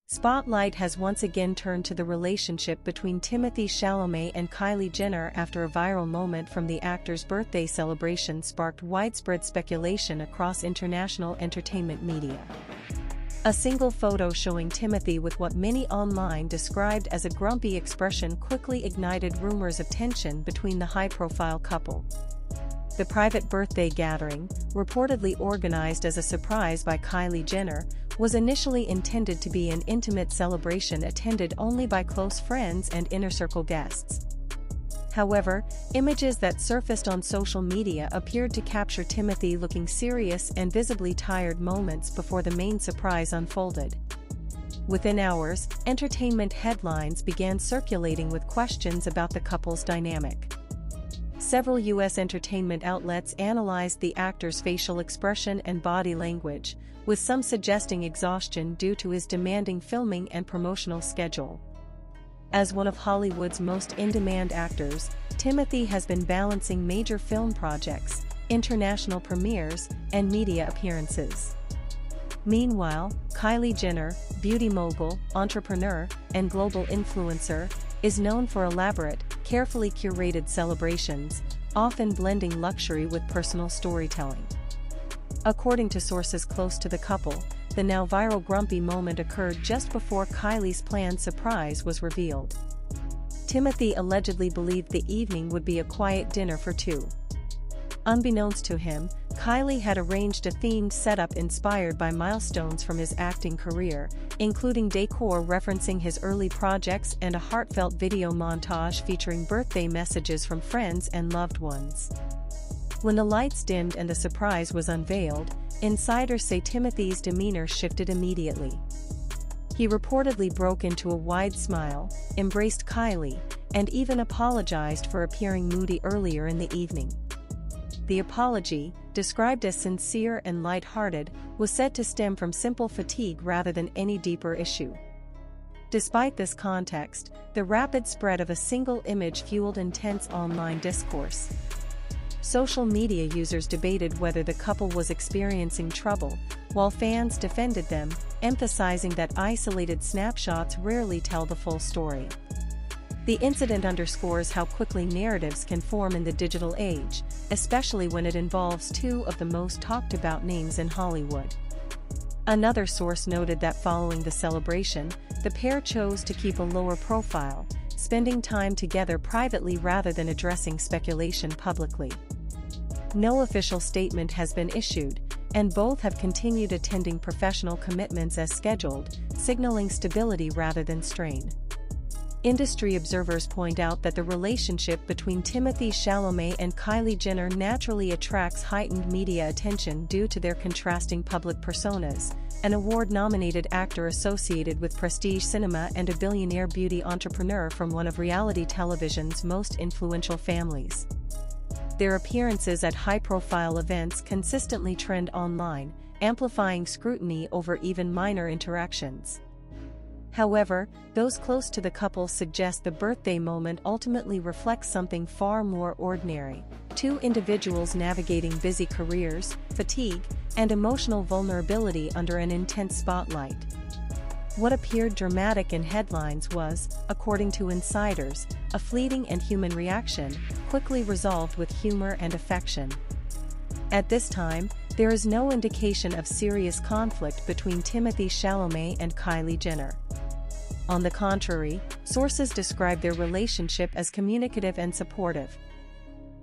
Spotlight has once again turned to the relationship between Timothée Chalamet and Kylie Jenner after a viral moment from the actor's birthday celebration sparked widespread speculation across international entertainment media. A single photo showing Timothée with what many online described as a grumpy expression quickly ignited rumors of tension between the high-profile couple. The private birthday gathering, reportedly organized as a surprise by Kylie Jenner, was initially intended to be an intimate celebration attended only by close friends and inner-circle guests. However, images that surfaced on social media appeared to capture Timothée looking serious and visibly tired moments before the main surprise unfolded. Within hours, entertainment headlines began circulating with questions about the couple's dynamic. Several U.S. entertainment outlets analyzed the actor's facial expression and body language, with some suggesting exhaustion due to his demanding filming and promotional schedule. As one of Hollywood's most in-demand actors, Timothée has been balancing major film projects, international premieres, and media appearances. Meanwhile, Kylie Jenner, beauty mogul, entrepreneur, and global influencer, is known for elaborate, carefully curated celebrations, often blending luxury with personal storytelling. According to sources close to the couple, the now viral grumpy moment occurred just before Kylie's planned surprise was revealed. Timothée allegedly believed the evening would be a quiet dinner for two. Unbeknownst to him, Kylie had arranged a themed setup inspired by milestones from his acting career, including decor referencing his early projects and a heartfelt video montage featuring birthday messages from friends and loved ones. When the lights dimmed and the surprise was unveiled, insiders say Timothée's demeanor shifted immediately. He reportedly broke into a wide smile, embraced Kylie, and even apologized for appearing moody earlier in the evening. The apology, described as sincere and light-hearted, was said to stem from simple fatigue rather than any deeper issue. Despite this context, the rapid spread of a single image fueled intense online discourse. Social media users debated whether the couple was experiencing trouble, while fans defended them, emphasizing that isolated snapshots rarely tell the full story. The incident underscores how quickly narratives can form in the digital age, especially when it involves two of the most talked-about names in Hollywood. Another source noted that following the celebration, the pair chose to keep a lower profile, spending time together privately rather than addressing speculation publicly. No official statement has been issued, and both have continued attending professional commitments as scheduled, signaling stability rather than strain. Industry observers point out that the relationship between Timothée Chalamet and Kylie Jenner naturally attracts heightened media attention due to their contrasting public personas, an award-nominated actor associated with prestige cinema and a billionaire beauty entrepreneur from one of reality television's most influential families. Their appearances at high-profile events consistently trend online, amplifying scrutiny over even minor interactions. However, those close to the couple suggest the birthday moment ultimately reflects something far more ordinary: two individuals navigating busy careers, fatigue, and emotional vulnerability under an intense spotlight. What appeared dramatic in headlines was, according to insiders, a fleeting and human reaction, quickly resolved with humor and affection. At this time, there is no indication of serious conflict between Timothée Chalamet and Kylie Jenner. On the contrary, sources describe their relationship as communicative and supportive.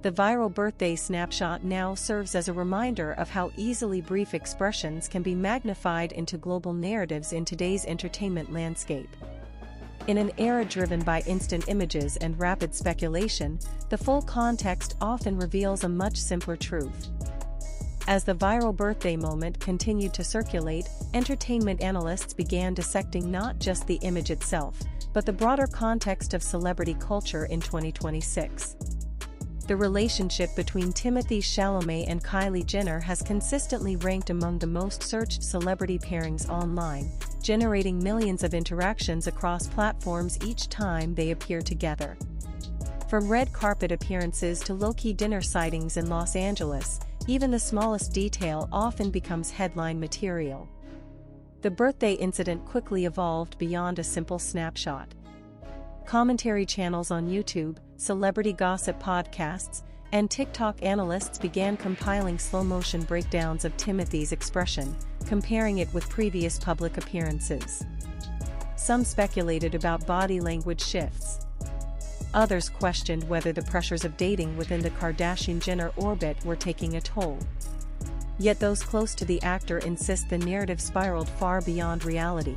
The viral birthday snapshot now serves as a reminder of how easily brief expressions can be magnified into global narratives in today's entertainment landscape. In an era driven by instant images and rapid speculation, the full context often reveals a much simpler truth. As the viral birthday moment continued to circulate, entertainment analysts began dissecting not just the image itself, but the broader context of celebrity culture in 2026. The relationship between Timothée Chalamet and Kylie Jenner has consistently ranked among the most searched celebrity pairings online, generating millions of interactions across platforms each time they appear together. From red carpet appearances to low-key dinner sightings in Los Angeles, even the smallest detail often becomes headline material. the birthday incident quickly evolved beyond a simple snapshot. Commentary channels on YouTube, celebrity gossip podcasts, and TikTok analysts began compiling slow-motion breakdowns of Timothee's expression, comparing it with previous public appearances. Some speculated about body language shifts. Others questioned whether the pressures of dating within the Kardashian-Jenner orbit were taking a toll. Yet those close to the actor insist the narrative spiraled far beyond reality.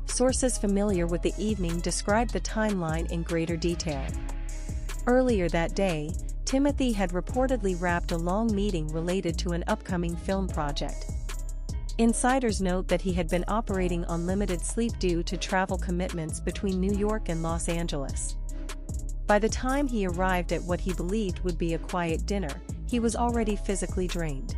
Sources familiar with the evening described the timeline in greater detail. Earlier that day, Timothée had reportedly wrapped a long meeting related to an upcoming film project. Insiders note that he had been operating on limited sleep due to travel commitments between New York and Los Angeles. By the time he arrived at what he believed would be a quiet dinner, he was already physically drained.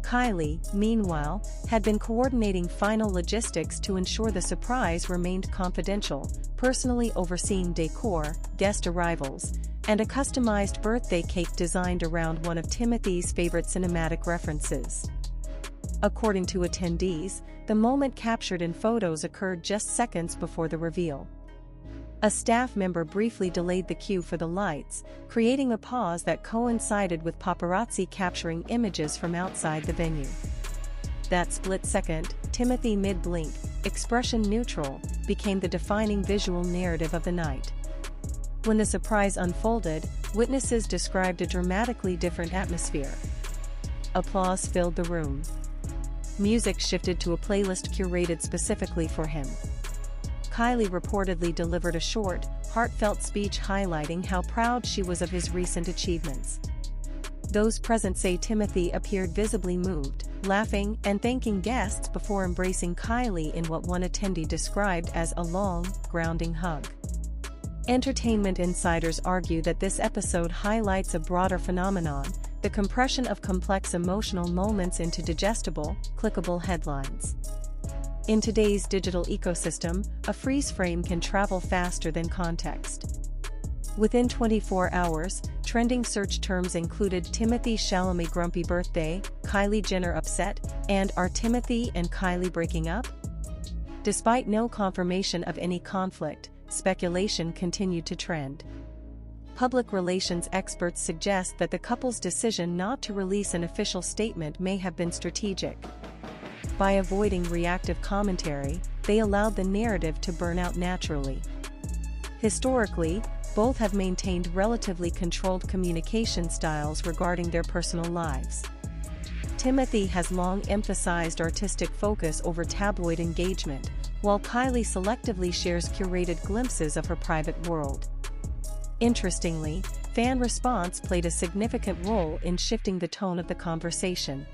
Kylie, meanwhile, had been coordinating final logistics to ensure the surprise remained confidential, personally overseeing decor, guest arrivals, and a customized birthday cake designed around one of Timothee's favorite cinematic references. According to attendees, the moment captured in photos occurred just seconds before the reveal. A staff member briefly delayed the cue for the lights, creating a pause that coincided with paparazzi capturing images from outside the venue. That split second, Timothée mid-blink, expression neutral, became the defining visual narrative of the night. When the surprise unfolded, witnesses described a dramatically different atmosphere. Applause filled the room. Music shifted to a playlist curated specifically for him. Kylie reportedly delivered a short, heartfelt speech highlighting how proud she was of his recent achievements. Those present say Timothée appeared visibly moved, laughing and thanking guests before embracing Kylie in what one attendee described as a long, grounding hug. Entertainment insiders argue that this episode highlights a broader phenomenon, the compression of complex emotional moments into digestible, clickable headlines. In today's digital ecosystem, a freeze frame can travel faster than context. Within 24 hours, trending search terms included Timothée Chalamet grumpy birthday, Kylie Jenner upset, and are Timothée and Kylie breaking up? Despite no confirmation of any conflict, speculation continued to trend. Public relations experts suggest that the couple's decision not to release an official statement may have been strategic. By avoiding reactive commentary, they allowed the narrative to burn out naturally. Historically, both have maintained relatively controlled communication styles regarding their personal lives. Timothée has long emphasized artistic focus over tabloid engagement, while Kylie selectively shares curated glimpses of her private world. Interestingly, fan response played a significant role in shifting the tone of the conversation.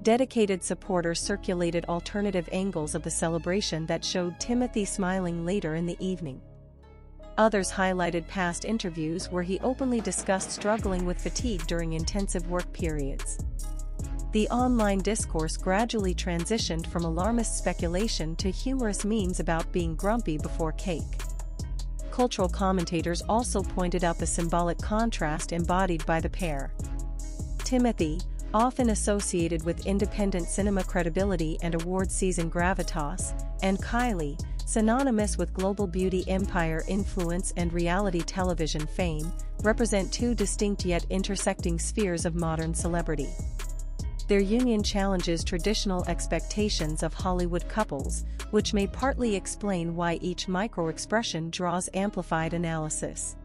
Dedicated supporters circulated alternative angles of the celebration that showed Timothée smiling later in the evening. Others highlighted past interviews where he openly discussed struggling with fatigue during intensive work periods. The online discourse gradually transitioned from alarmist speculation to humorous memes about being grumpy before cake. Cultural commentators also pointed out the symbolic contrast embodied by the pair. Timothée, often associated with independent cinema credibility and award-season gravitas, and Kylie, synonymous with global beauty empire influence and reality television fame, represent two distinct yet intersecting spheres of modern celebrity. Their union challenges traditional expectations of Hollywood couples, which may partly explain why each micro-expression draws amplified analysis.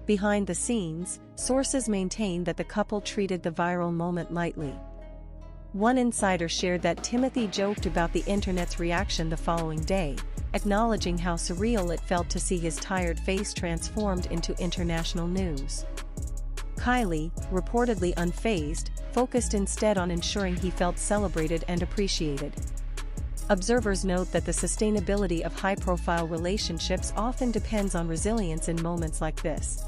Behind the scenes, sources maintain that the couple treated the viral moment lightly. One insider shared that Timothée joked about the internet's reaction the following day, acknowledging how surreal it felt to see his tired face transformed into international news. Kylie, reportedly unfazed, focused instead on ensuring he felt celebrated and appreciated. Observers note that the sustainability of high-profile relationships often depends on resilience in moments like this.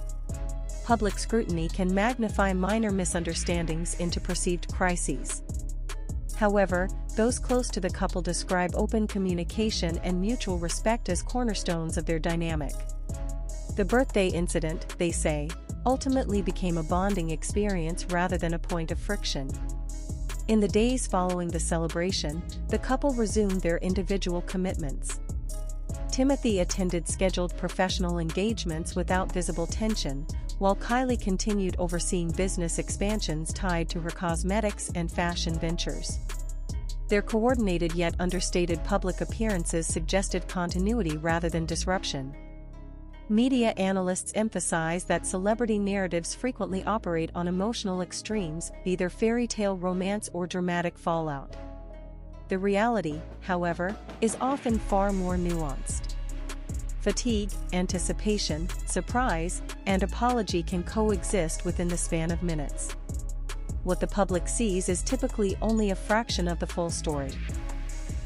Public scrutiny can magnify minor misunderstandings into perceived crises. However, those close to the couple describe open communication and mutual respect as cornerstones of their dynamic. The birthday incident, they say, ultimately became a bonding experience rather than a point of friction. In the days following the celebration, the couple resumed their individual commitments. Timothée attended scheduled professional engagements without visible tension, while Kylie continued overseeing business expansions tied to her cosmetics and fashion ventures. Their coordinated yet understated public appearances suggested continuity rather than disruption. Media analysts emphasize that celebrity narratives frequently operate on emotional extremes, either fairy tale romance or dramatic fallout. The reality, however, is often far more nuanced. Fatigue, anticipation, surprise, and apology can coexist within the span of minutes. What the public sees is typically only a fraction of the full story.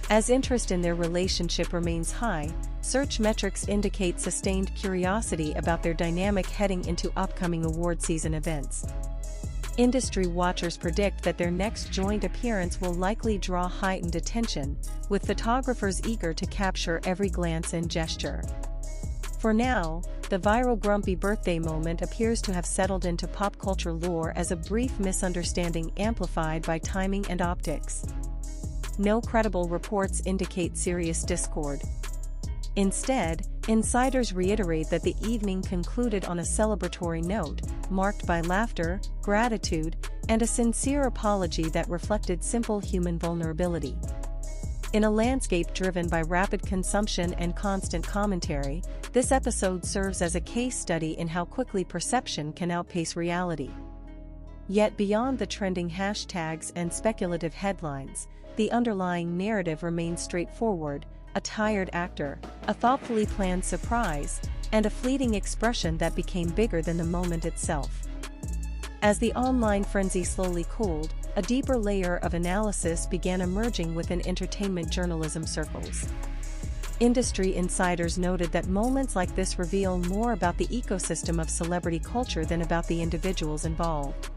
As interest in their relationship remains high, search metrics indicate sustained curiosity about their dynamic heading into upcoming award season events. Industry watchers predict that their next joint appearance will likely draw heightened attention, with photographers eager to capture every glance and gesture. For now, the viral grumpy birthday moment appears to have settled into pop culture lore as a brief misunderstanding amplified by timing and optics. No credible reports indicate serious discord. Instead, insiders reiterate that the evening concluded on a celebratory note, marked by laughter, gratitude, and a sincere apology that reflected simple human vulnerability. In a landscape driven by rapid consumption and constant commentary, this episode serves as a case study in how quickly perception can outpace reality. Yet beyond the trending hashtags and speculative headlines, the underlying narrative remains straightforward: a tired actor, a thoughtfully planned surprise, and a fleeting expression that became bigger than the moment itself. As the online frenzy slowly cooled, a deeper layer of analysis began emerging within entertainment journalism circles. Industry insiders noted that moments like this reveal more about the ecosystem of celebrity culture than about the individuals involved.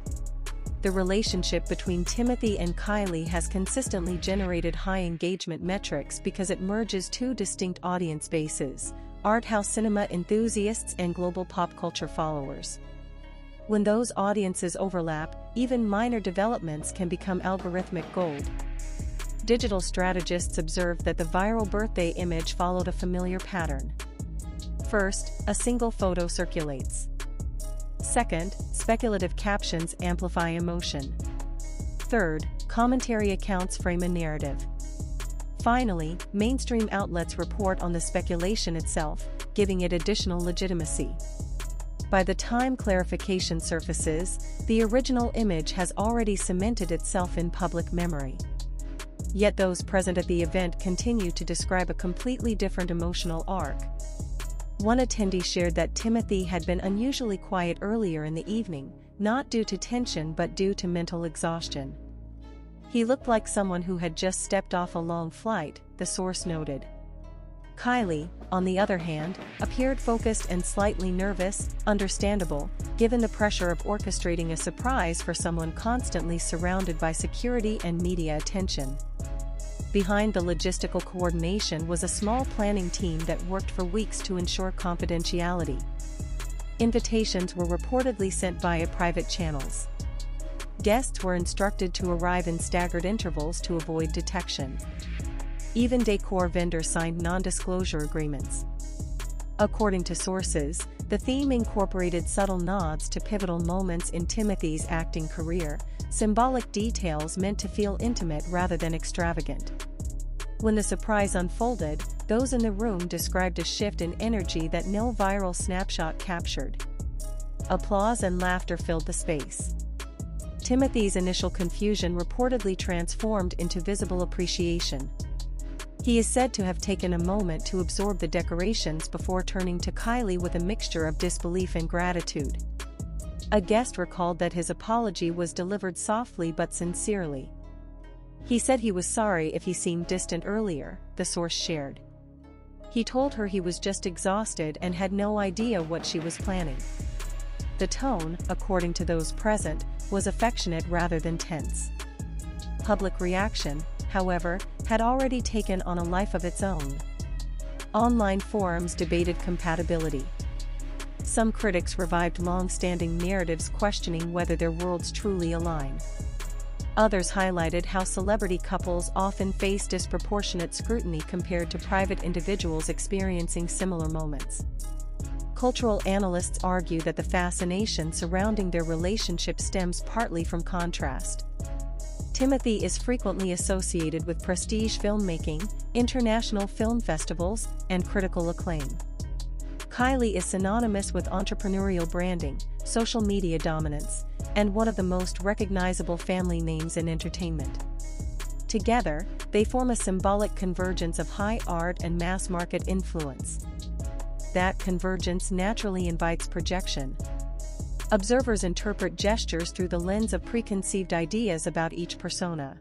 The relationship between Timothée and Kylie has consistently generated high engagement metrics because it merges two distinct audience bases: art house cinema enthusiasts and global pop culture followers. When those audiences overlap, even minor developments can become algorithmic gold. Digital strategists observed that the viral birthday image followed a familiar pattern. First, a single photo circulates. Second, speculative captions amplify emotion. Third, commentary accounts frame a narrative. Finally, mainstream outlets report on the speculation itself, giving it additional legitimacy. By the time clarification surfaces, the original image has already cemented itself in public memory. Yet those present at the event continue to describe a completely different emotional arc. One attendee shared that Timothée had been unusually quiet earlier in the evening, not due to tension but due to mental exhaustion. He looked like someone who had just stepped off a long flight, the source noted. Kylie, on the other hand, appeared focused and slightly nervous, understandable, given the pressure of orchestrating a surprise for someone constantly surrounded by security and media attention. Behind the logistical coordination was a small planning team that worked for weeks to ensure confidentiality. Invitations were reportedly sent via private channels. Guests were instructed to arrive in staggered intervals to avoid detection. Even decor vendors signed non-disclosure agreements. According to sources, the theme incorporated subtle nods to pivotal moments in Timothée's acting career, symbolic details meant to feel intimate rather than extravagant. When the surprise unfolded, those in the room described a shift in energy that no viral snapshot captured. Applause and laughter filled the space. Timothée's initial confusion reportedly transformed into visible appreciation. He is said to have taken a moment to absorb the decorations before turning to Kylie with a mixture of disbelief and gratitude. A guest recalled that his apology was delivered softly but sincerely. He said he was sorry if he seemed distant earlier, the source shared. He told her he was just exhausted and had no idea what she was planning. The tone, according to those present, was affectionate rather than tense. Public reaction, however, had already taken on a life of its own. Online forums debated compatibility. Some critics revived long-standing narratives questioning whether their worlds truly align. Others highlighted how celebrity couples often face disproportionate scrutiny compared to private individuals experiencing similar moments. Cultural analysts argue that the fascination surrounding their relationship stems partly from contrast. Timothée is frequently associated with prestige filmmaking, international film festivals, and critical acclaim. Kylie is synonymous with entrepreneurial branding, social media dominance, and one of the most recognizable family names in entertainment. Together, they form a symbolic convergence of high art and mass-market influence. That convergence naturally invites projection. Observers interpret gestures through the lens of preconceived ideas about each persona.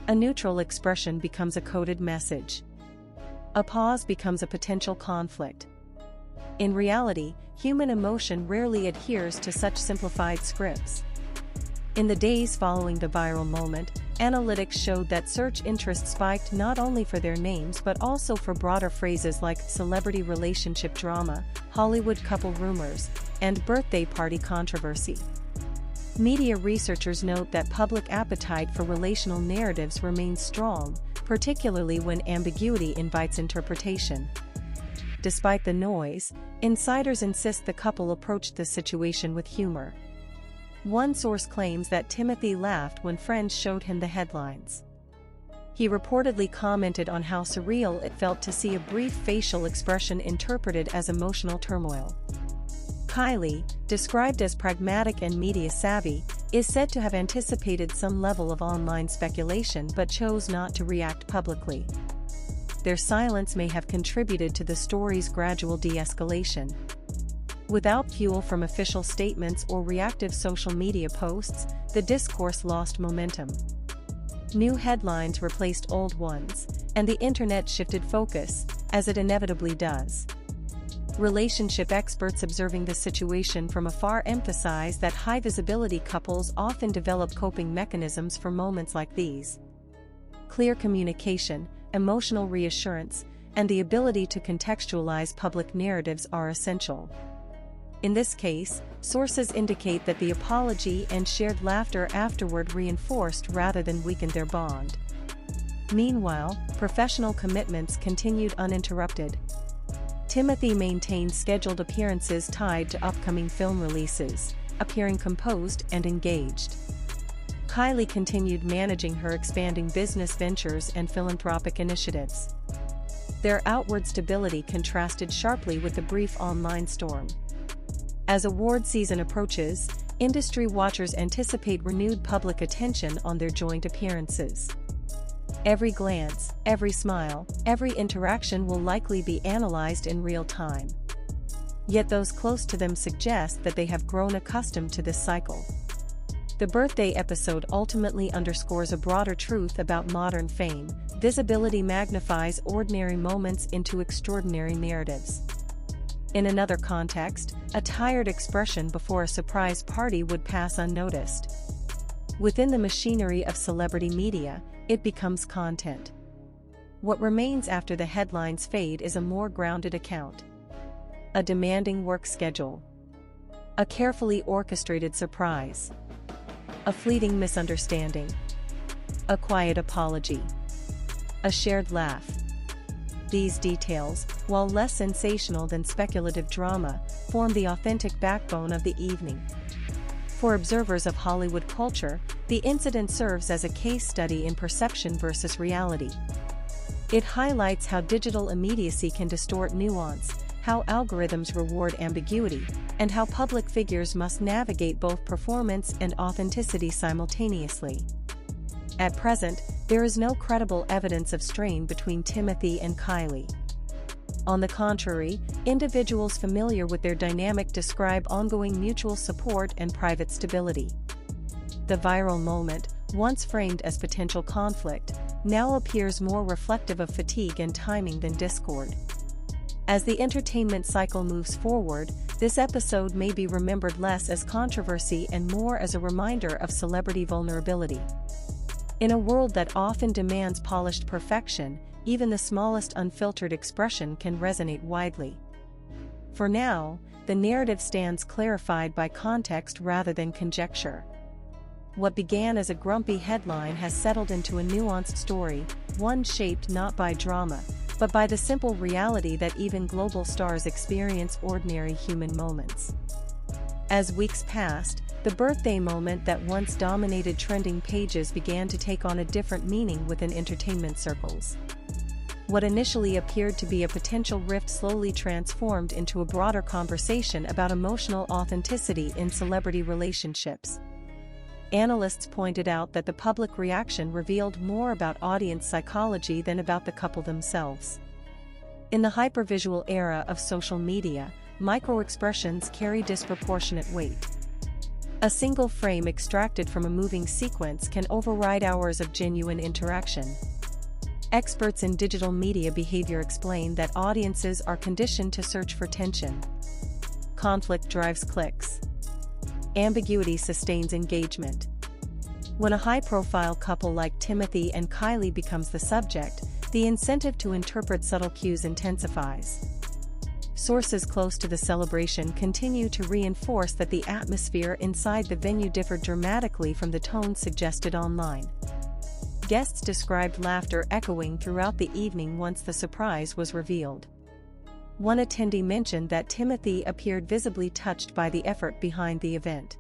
A neutral expression becomes a coded message. A pause becomes a potential conflict. In reality, human emotion rarely adheres to such simplified scripts. In the days following the viral moment, analytics showed that search interest spiked not only for their names but also for broader phrases like celebrity relationship drama, Hollywood couple rumors, and birthday party controversy. Media researchers note that public appetite for relational narratives remains strong, particularly when ambiguity invites interpretation. Despite the noise, insiders insist the couple approached the situation with humor. One source claims that Timothée laughed when friends showed him the headlines. He reportedly commented on how surreal it felt to see a brief facial expression interpreted as emotional turmoil. Kylie, described as pragmatic and media-savvy, is said to have anticipated some level of online speculation but chose not to react publicly. Their silence may have contributed to the story's gradual de-escalation. Without fuel from official statements or reactive social media posts, the discourse lost momentum. New headlines replaced old ones, and the internet shifted focus, as it inevitably does. Relationship experts observing the situation from afar emphasize that high-visibility couples often develop coping mechanisms for moments like these. Clear communication, emotional reassurance, and the ability to contextualize public narratives are essential. In this case, sources indicate that the apology and shared laughter afterward reinforced rather than weakened their bond. Meanwhile, professional commitments continued uninterrupted. Timothée maintained scheduled appearances tied to upcoming film releases, appearing composed and engaged. Kylie continued managing her expanding business ventures and philanthropic initiatives. Their outward stability contrasted sharply with the brief online storm. As award season approaches, industry watchers anticipate renewed public attention on their joint appearances. Every glance, every smile, every interaction will likely be analyzed in real time. Yet those close to them suggest that they have grown accustomed to this cycle. The birthday episode ultimately underscores a broader truth about modern fame: visibility magnifies ordinary moments into extraordinary narratives. In another context, a tired expression before a surprise party would pass unnoticed. Within the machinery of celebrity media, it becomes content. What remains after the headlines fade is a more grounded account. A demanding work schedule. A carefully orchestrated surprise. A fleeting misunderstanding. A quiet apology. A shared laugh. These details, while less sensational than speculative drama, form the authentic backbone of the evening. For observers of Hollywood culture, the incident serves as a case study in perception versus reality. It highlights how digital immediacy can distort nuance, how algorithms reward ambiguity, and how public figures must navigate both performance and authenticity simultaneously. At present, there is no credible evidence of strain between Timothée and Kylie. On the contrary, individuals familiar with their dynamic describe ongoing mutual support and private stability. The viral moment, once framed as potential conflict, now appears more reflective of fatigue and timing than discord. As the entertainment cycle moves forward, this episode may be remembered less as controversy and more as a reminder of celebrity vulnerability. In a world that often demands polished perfection, even the smallest unfiltered expression can resonate widely. For now, the narrative stands clarified by context rather than conjecture. What began as a grumpy headline has settled into a nuanced story, one shaped not by drama, but by the simple reality that even global stars experience ordinary human moments. As weeks passed, the birthday moment that once dominated trending pages began to take on a different meaning within entertainment circles. What initially appeared to be a potential rift slowly transformed into a broader conversation about emotional authenticity in celebrity relationships. Analysts pointed out that the public reaction revealed more about audience psychology than about the couple themselves. In the hypervisual era of social media, microexpressions carry disproportionate weight. A single frame extracted from a moving sequence can override hours of genuine interaction. Experts in digital media behavior explain that audiences are conditioned to search for tension. Conflict drives clicks. Ambiguity sustains engagement. When a high-profile couple like Timothée and Kylie becomes the subject, the incentive to interpret subtle cues intensifies. Sources close to the celebration continue to reinforce that the atmosphere inside the venue differed dramatically from the tone suggested online. Guests described laughter echoing throughout the evening once the surprise was revealed. One attendee mentioned that Timothée appeared visibly touched by the effort behind the event.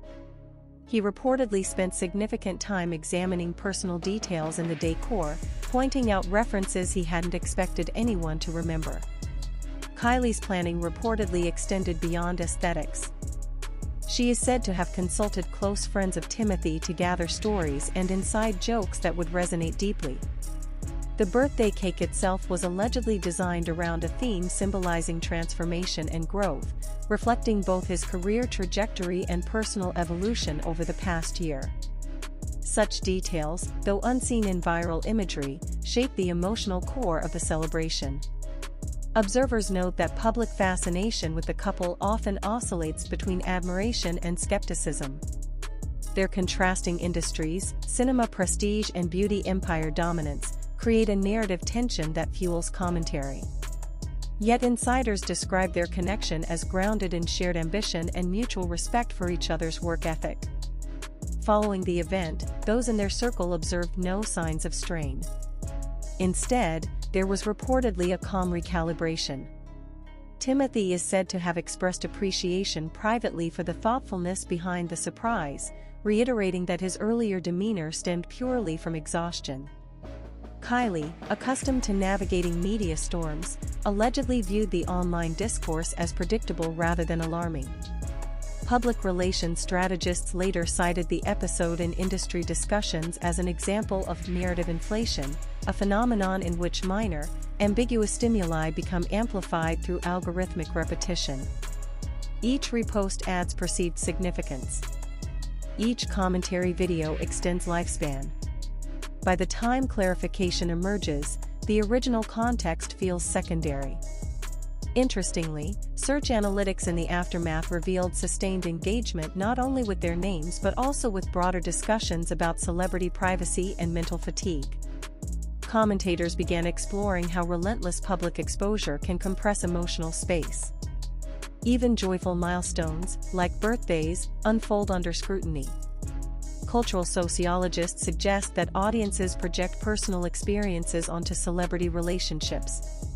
He reportedly spent significant time examining personal details in the decor, pointing out references he hadn't expected anyone to remember. Kylie's planning reportedly extended beyond aesthetics. She is said to have consulted close friends of Timothée to gather stories and inside jokes that would resonate deeply. The birthday cake itself was allegedly designed around a theme symbolizing transformation and growth, reflecting both his career trajectory and personal evolution over the past year. Such details, though unseen in viral imagery, shape the emotional core of the celebration. Observers note that public fascination with the couple often oscillates between admiration and skepticism. Their contrasting industries, cinema prestige and beauty empire dominance, create a narrative tension that fuels commentary. Yet insiders describe their connection as grounded in shared ambition and mutual respect for each other's work ethic. Following the event, those in their circle observed no signs of strain. Instead, there was reportedly a calm recalibration. Timothée is said to have expressed appreciation privately for the thoughtfulness behind the surprise, reiterating that his earlier demeanor stemmed purely from exhaustion. Kylie, accustomed to navigating media storms, allegedly viewed the online discourse as predictable rather than alarming. Public relations strategists later cited the episode in industry discussions as an example of narrative inflation, a phenomenon in which minor, ambiguous stimuli become amplified through algorithmic repetition. Each repost adds perceived significance. Each commentary video extends lifespan. By the time clarification emerges, the original context feels secondary. Interestingly, search analytics in the aftermath revealed sustained engagement not only with their names but also with broader discussions about celebrity privacy and mental fatigue. Commentators began exploring how relentless public exposure can compress emotional space. Even joyful milestones, like birthdays, unfold under scrutiny. Cultural sociologists suggest that audiences project personal experiences onto celebrity relationships.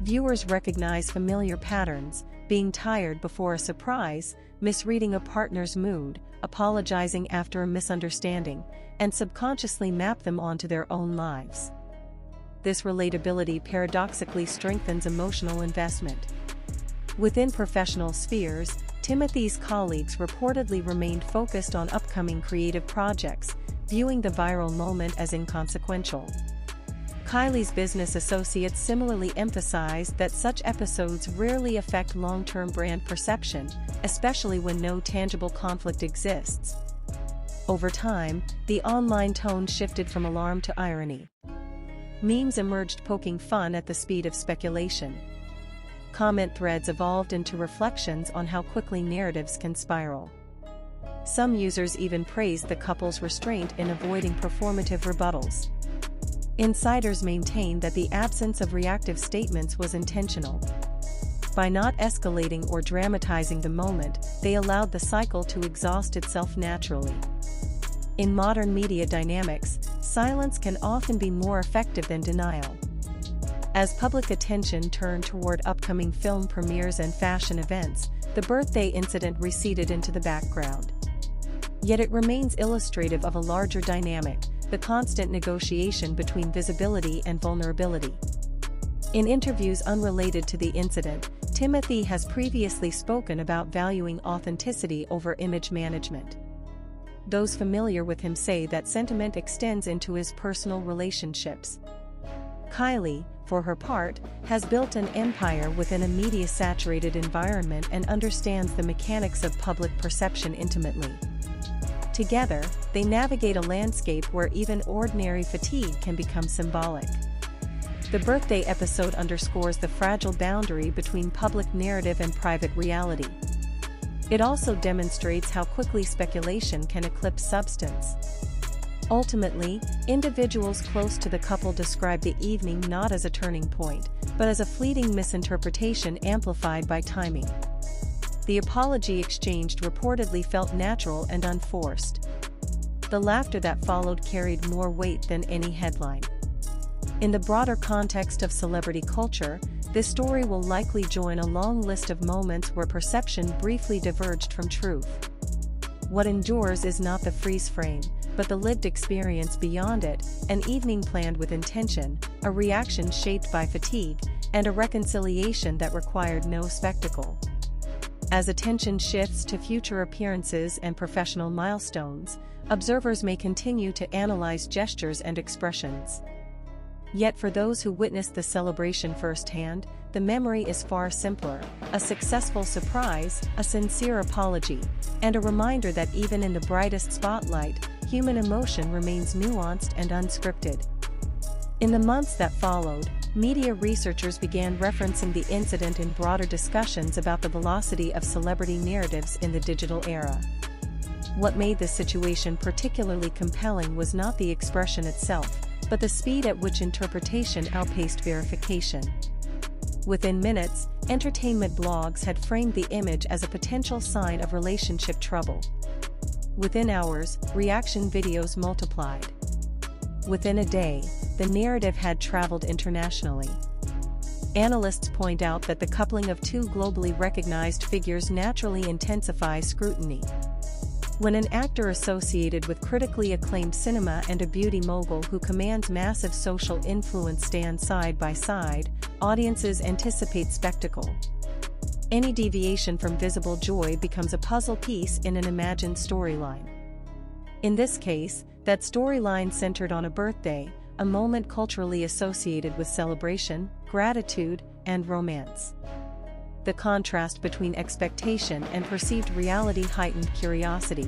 Viewers recognize familiar patterns, being tired before a surprise, misreading a partner's mood, apologizing after a misunderstanding, and subconsciously map them onto their own lives. This relatability paradoxically strengthens emotional investment. Within professional spheres, Timothée's colleagues reportedly remained focused on upcoming creative projects, viewing the viral moment as inconsequential. Kylie's business associates similarly emphasized that such episodes rarely affect long-term brand perception, especially when no tangible conflict exists. Over time, the online tone shifted from alarm to irony. Memes emerged poking fun at the speed of speculation. Comment threads evolved into reflections on how quickly narratives can spiral. Some users even praised the couple's restraint in avoiding performative rebuttals. Insiders maintain that the absence of reactive statements was intentional. By not escalating or dramatizing the moment, they allowed the cycle to exhaust itself naturally. In modern media dynamics, silence can often be more effective than denial. As public attention turned toward upcoming film premieres and fashion events, the birthday incident receded into the background. Yet it remains illustrative of a larger dynamic, the constant negotiation between visibility and vulnerability. In interviews unrelated to the incident, Timothée has previously spoken about valuing authenticity over image management. Those familiar with him say that sentiment extends into his personal relationships. Kylie, for her part, has built an empire within a media-saturated environment and understands the mechanics of public perception intimately. Together, they navigate a landscape where even ordinary fatigue can become symbolic. The birthday episode underscores the fragile boundary between public narrative and private reality. It also demonstrates how quickly speculation can eclipse substance. Ultimately, individuals close to the couple describe the evening not as a turning point, but as a fleeting misinterpretation amplified by timing. The apology exchanged reportedly felt natural and unforced. The laughter that followed carried more weight than any headline. In the broader context of celebrity culture, this story will likely join a long list of moments where perception briefly diverged from truth. What endures is not the freeze frame, but the lived experience beyond it, an evening planned with intention, a reaction shaped by fatigue, and a reconciliation that required no spectacle. As attention shifts to future appearances and professional milestones, observers may continue to analyze gestures and expressions. Yet for those who witnessed the celebration firsthand, the memory is far simpler: a successful surprise, a sincere apology, and a reminder that even in the brightest spotlight, human emotion remains nuanced and unscripted. In the months that followed, media researchers began referencing the incident in broader discussions about the velocity of celebrity narratives in the digital era. What made this situation particularly compelling was not the expression itself, but the speed at which interpretation outpaced verification. Within minutes, entertainment blogs had framed the image as a potential sign of relationship trouble. Within hours, reaction videos multiplied. Within a day, the narrative had traveled internationally. Analysts point out that the coupling of two globally recognized figures naturally intensifies scrutiny. When an actor associated with critically acclaimed cinema and a beauty mogul who commands massive social influence stand side by side, audiences anticipate spectacle. Any deviation from visible joy becomes a puzzle piece in an imagined storyline. In this case, that storyline centered on a birthday, a moment culturally associated with celebration, gratitude, and romance. The contrast between expectation and perceived reality heightened curiosity.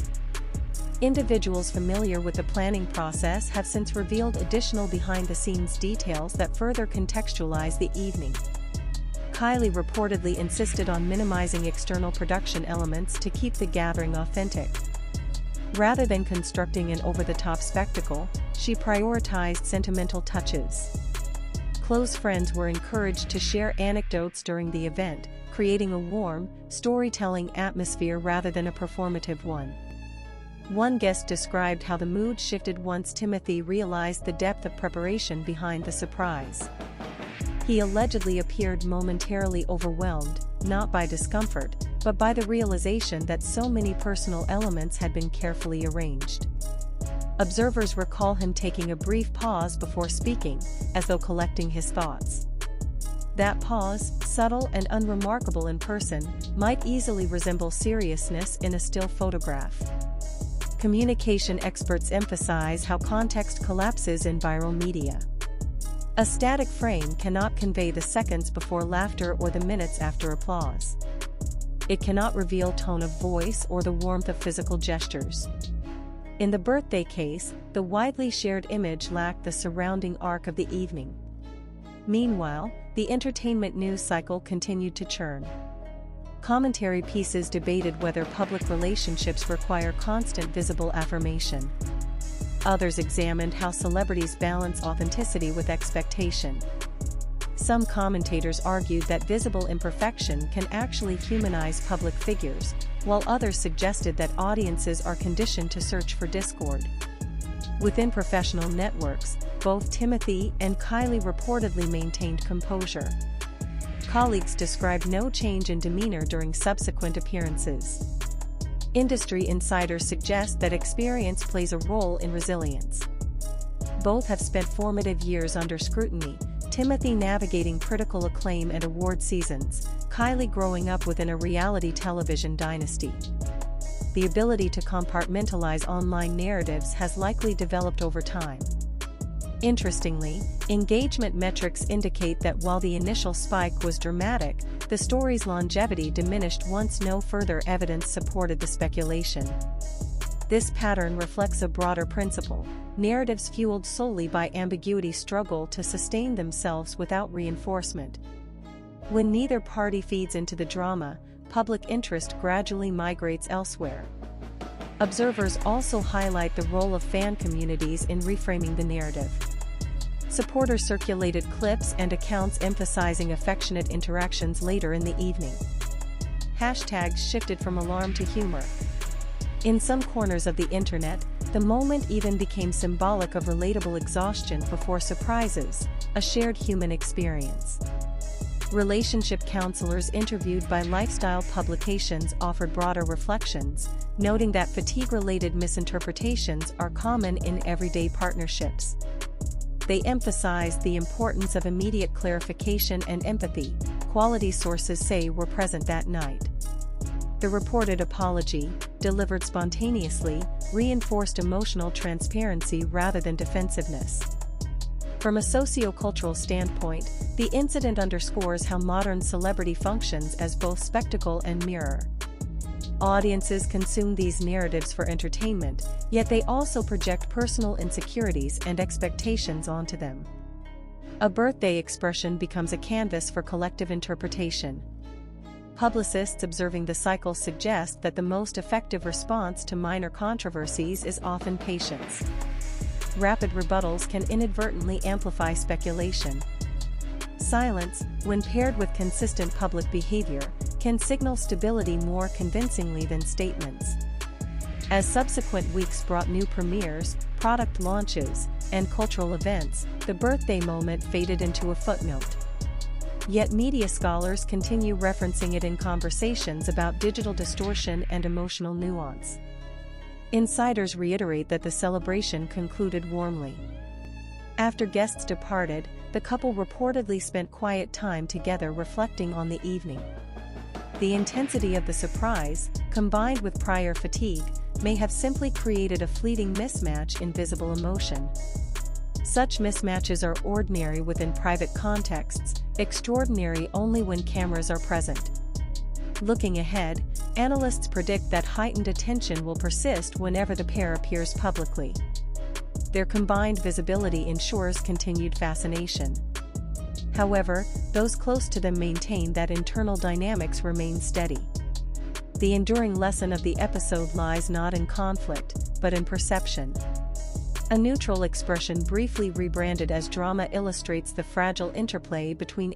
Individuals familiar with the planning process have since revealed additional behind-the-scenes details that further contextualize the evening. Kylie reportedly insisted on minimizing external production elements to keep the gathering authentic. Rather than constructing an over-the-top spectacle, she prioritized sentimental touches. Close friends were encouraged to share anecdotes during the event, creating a warm, storytelling atmosphere rather than a performative one. One guest described how the mood shifted once Timothée realized the depth of preparation behind the surprise. He allegedly appeared momentarily overwhelmed, not by discomfort, but by the realization that so many personal elements had been carefully arranged. Observers recall him taking a brief pause before speaking, as though collecting his thoughts. That pause, subtle and unremarkable in person, might easily resemble seriousness in a still photograph. Communication experts emphasize how context collapses in viral media. A static frame cannot convey the seconds before laughter or the minutes after applause. It cannot reveal tone of voice or the warmth of physical gestures. In the birthday case, the widely shared image lacked the surrounding arc of the evening. Meanwhile, the entertainment news cycle continued to churn. Commentary pieces debated whether public relationships require constant visible affirmation. Others examined how celebrities balance authenticity with expectation. Some commentators argued that visible imperfection can actually humanize public figures, while others suggested that audiences are conditioned to search for discord. Within professional networks, both Timothée and Kylie reportedly maintained composure. Colleagues described no change in demeanor during subsequent appearances. Industry insiders suggest that experience plays a role in resilience. Both have spent formative years under scrutiny, Timothée navigating critical acclaim and award seasons, Kylie growing up within a reality television dynasty. The ability to compartmentalize online narratives has likely developed over time. Interestingly, engagement metrics indicate that while the initial spike was dramatic, the story's longevity diminished once no further evidence supported the speculation. This pattern reflects a broader principle: narratives fueled solely by ambiguity struggle to sustain themselves without reinforcement. When neither party feeds into the drama, public interest gradually migrates elsewhere. Observers also highlight the role of fan communities in reframing the narrative. Supporters circulated clips and accounts emphasizing affectionate interactions later in the evening. Hashtags shifted from alarm to humor. In some corners of the internet, the moment even became symbolic of relatable exhaustion before surprises, a shared human experience. Relationship counselors interviewed by lifestyle publications offered broader reflections, noting that fatigue-related misinterpretations are common in everyday partnerships. They emphasized the importance of immediate clarification and empathy, quality sources say were present that night. The reported apology, delivered spontaneously, reinforced emotional transparency rather than defensiveness. From a sociocultural standpoint, the incident underscores how modern celebrity functions as both spectacle and mirror. Audiences consume these narratives for entertainment, yet they also project personal insecurities and expectations onto them. A birthday expression becomes a canvas for collective interpretation. Publicists observing the cycle suggest that the most effective response to minor controversies is often patience. Rapid rebuttals can inadvertently amplify speculation. Silence, when paired with consistent public behavior, can signal stability more convincingly than statements. As subsequent weeks brought new premieres, product launches, and cultural events, the birthday moment faded into a footnote. Yet media scholars continue referencing it in conversations about digital distortion and emotional nuance. Insiders reiterate that the celebration concluded warmly. After guests departed, the couple reportedly spent quiet time together reflecting on the evening. The intensity of the surprise, combined with prior fatigue, may have simply created a fleeting mismatch in visible emotion. Such mismatches are ordinary within private contexts, extraordinary only when cameras are present. Looking ahead, analysts predict that heightened attention will persist whenever the pair appears publicly. Their combined visibility ensures continued fascination. However, those close to them maintain that internal dynamics remain steady. The enduring lesson of the episode lies not in conflict, but in perception. A neutral expression briefly rebranded as drama illustrates the fragile interplay between